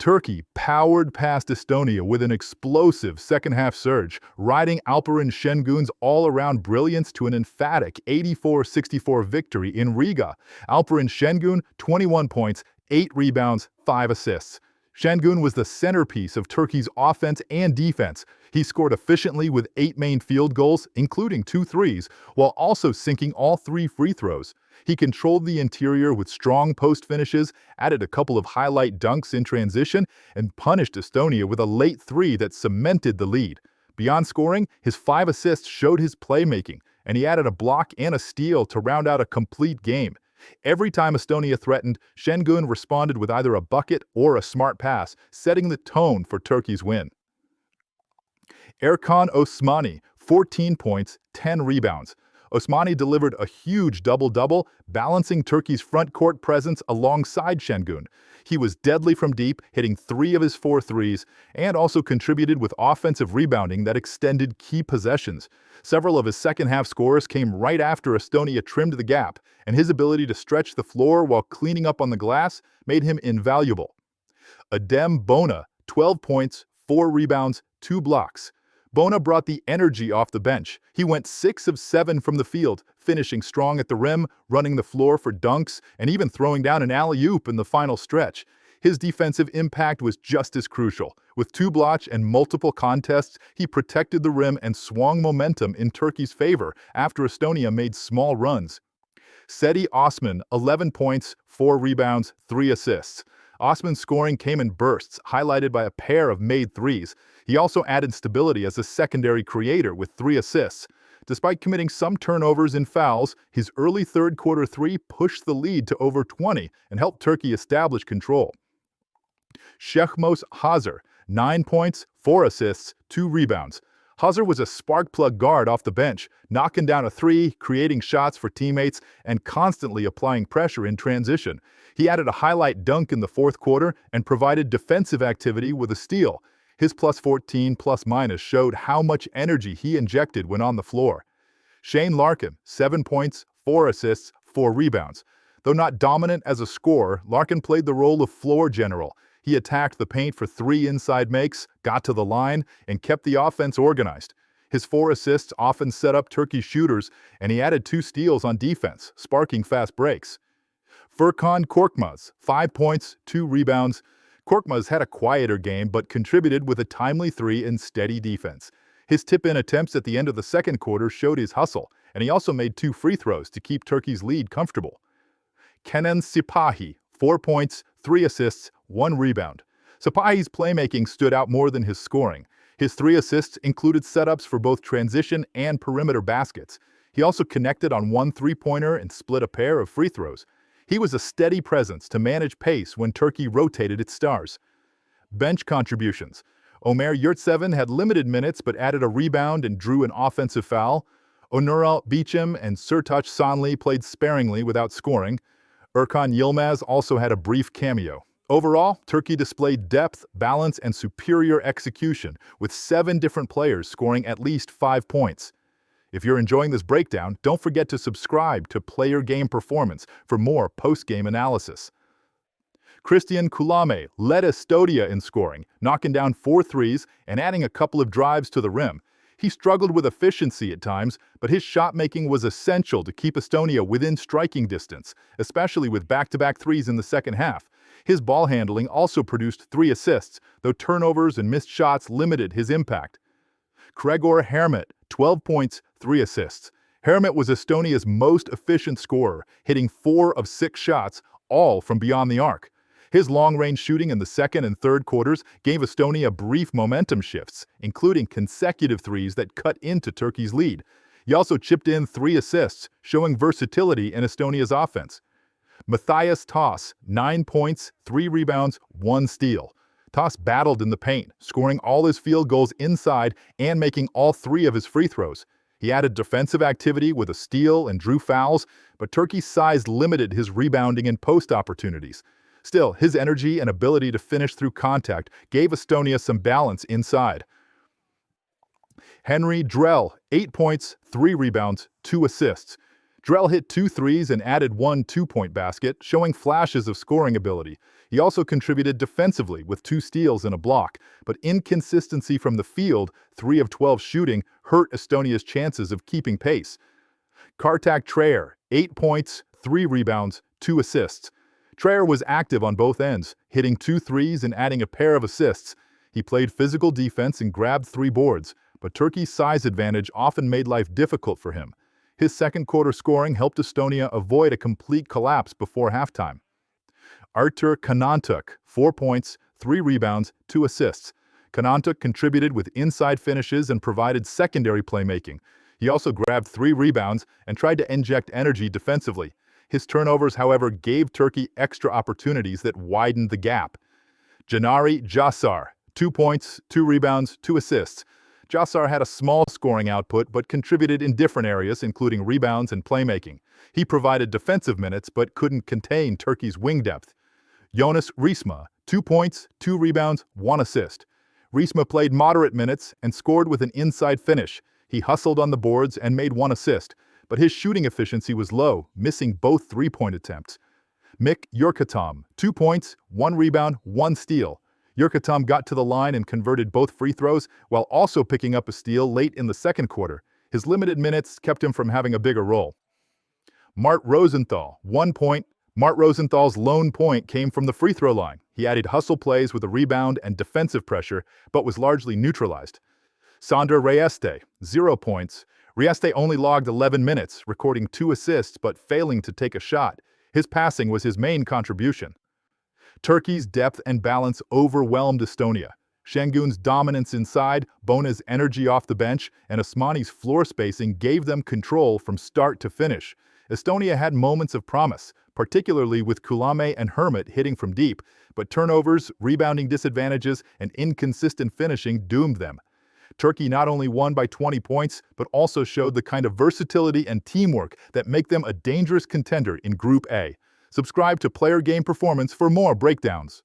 Turkey powered past Estonia with an explosive second-half surge, riding Alperen Şengün's all-around brilliance to an emphatic 84-64 victory in Riga. Alperen Şengün, 21 points, 8 rebounds, 5 assists. Şengün was the centerpiece of Turkey's offense and defense. He scored efficiently with 8 main field goals, including 2 threes, while also sinking all 3 free throws. He controlled the interior with strong post finishes, added a couple of highlight dunks in transition, and punished Estonia with a late 3 that cemented the lead. Beyond scoring, his 5 assists showed his playmaking, and he added a block and a steal to round out a complete game. Every time Estonia threatened, Şengün responded with either a bucket or a smart pass, setting the tone for Turkey's win. Ercan Osmani, 14 points, 10 rebounds. Osmani delivered a huge double-double, balancing Turkey's front-court presence alongside Şengün. He was deadly from deep, hitting 3 of his 4 threes, and also contributed with offensive rebounding that extended key possessions. Several of his second-half scores came right after Estonia trimmed the gap, and his ability to stretch the floor while cleaning up on the glass made him invaluable. Adem Bona, 12 points, 4 rebounds, 2 blocks. Bona brought the energy off the bench. He went 6 of 7 from the field, finishing strong at the rim, running the floor for dunks, and even throwing down an alley-oop in the final stretch. His defensive impact was just as crucial. With 2 blocks and multiple contests, he protected the rim and swung momentum in Turkey's favor after Estonia made small runs. Cedi Osman, 11 points, 4 rebounds, 3 assists. Osman's scoring came in bursts, highlighted by a pair of made threes. He also added stability as a secondary creator with 3 assists. Despite committing some turnovers and fouls, his early third-quarter 3 pushed the lead to over 20 and helped Turkey establish control. Şehmos Hazır, 9 points, 4 assists, 2 rebounds. Hazır was a spark-plug guard off the bench, knocking down a 3, creating shots for teammates, and constantly applying pressure in transition. He added a highlight dunk in the fourth quarter and provided defensive activity with a steal. His plus 14 plus-minus showed how much energy he injected when on the floor. Shane Larkin, 7 points, 4 assists, 4 rebounds. Though not dominant as a scorer, Larkin played the role of floor general. He attacked the paint for 3 inside makes, got to the line, and kept the offense organized. His 4 assists often set up Turkey's shooters, and he added 2 steals on defense, sparking fast breaks. Furkan Korkmaz, 5 points, 2 rebounds. Korkmaz had a quieter game but contributed with a timely 3 and steady defense. His tip-in attempts at the end of the second quarter showed his hustle, and he also made 2 free throws to keep Turkey's lead comfortable. Kenan Sipahi, 4 points, 3 assists, 1 rebound. Sipahi's playmaking stood out more than his scoring. His 3 assists included setups for both transition and perimeter baskets. He also connected on 1 three-pointer and split a pair of free throws. He was a steady presence to manage pace when Turkey rotated its stars. Bench contributions. Ömer Yurtseven had limited minutes but added a rebound and drew an offensive foul. Onural Biçim and Sertaç Sanli played sparingly without scoring. Erkan Yilmaz also had a brief cameo. Overall, Turkey displayed depth, balance, and superior execution, with 7 different players scoring at least 5 points. If you're enjoying this breakdown, don't forget to subscribe to Player Game Performance for more post-game analysis. Kristian Kullamäe led Estonia in scoring, knocking down 4 threes and adding a couple of drives to the rim. He struggled with efficiency at times, but his shot-making was essential to keep Estonia within striking distance, especially with back-to-back threes in the second half. His ball handling also produced 3 assists, though turnovers and missed shots limited his impact. Kregor Hermet, 12 points, 3 assists. Hermet was Estonia's most efficient scorer, hitting 4 of 6 shots, all from beyond the arc. His long-range shooting in the second and third quarters gave Estonia brief momentum shifts, including consecutive threes that cut into Turkey's lead. He also chipped in 3 assists, showing versatility in Estonia's offense. Matthias Toss, 9 points, 3 rebounds, 1 steal. Toss battled in the paint, scoring all his field goals inside and making all 3 of his free throws. He added defensive activity with a steal and drew fouls, but Turkey's size limited his rebounding and post opportunities. Still, his energy and ability to finish through contact gave Estonia some balance inside. Henry Drell, 8 points, 3 rebounds, 2 assists. Drell hit 2 threes and added 1 two-point basket, showing flashes of scoring ability. He also contributed defensively with 2 steals and a block, but inconsistency from the field, 3 of 12 shooting, hurt Estonia's chances of keeping pace. Kartak Treyer, 8 points, 3 rebounds, 2 assists. Treyer was active on both ends, hitting 2 threes and adding a pair of assists. He played physical defense and grabbed 3 boards, but Turkey's size advantage often made life difficult for him. His second-quarter scoring helped Estonia avoid a complete collapse before halftime. Artur Kanantuk, 4 points, 3 rebounds, 2 assists. Kanantuk contributed with inside finishes and provided secondary playmaking. He also grabbed 3 rebounds and tried to inject energy defensively. His turnovers, however, gave Turkey extra opportunities that widened the gap. Janari Jasar, 2 points, 2 rebounds, 2 assists. Jasar had a small scoring output but contributed in different areas, including rebounds and playmaking. He provided defensive minutes but couldn't contain Turkey's wing depth. Jonas Riesma, 2 points, 2 rebounds, 1 assist. Riesma played moderate minutes and scored with an inside finish. He hustled on the boards and made 1 assist, but his shooting efficiency was low, missing both 3-point attempts. Mik Yurkatam, 2 points, 1 rebound, 1 steal. Yurkatam got to the line and converted both free throws while also picking up a steal late in the second quarter. His limited minutes kept him from having a bigger role. Mart Rosenthal, 1 point. Mart Rosenthal's lone point came from the free throw line. He added hustle plays with a rebound and defensive pressure, but was largely neutralized. Sandra Rieste, 0 points. Rieste only logged 11 minutes, recording 2 assists but failing to take a shot. His passing was his main contribution. Turkey's depth and balance overwhelmed Estonia. Şengün's dominance inside, Bona's energy off the bench, and Osmani's floor spacing gave them control from start to finish. Estonia had moments of promise, particularly with Kullamäe and Hermet hitting from deep, but turnovers, rebounding disadvantages, and inconsistent finishing doomed them. Turkey not only won by 20 points, but also showed the kind of versatility and teamwork that make them a dangerous contender in Group A. Subscribe to Player Game Performance for more breakdowns.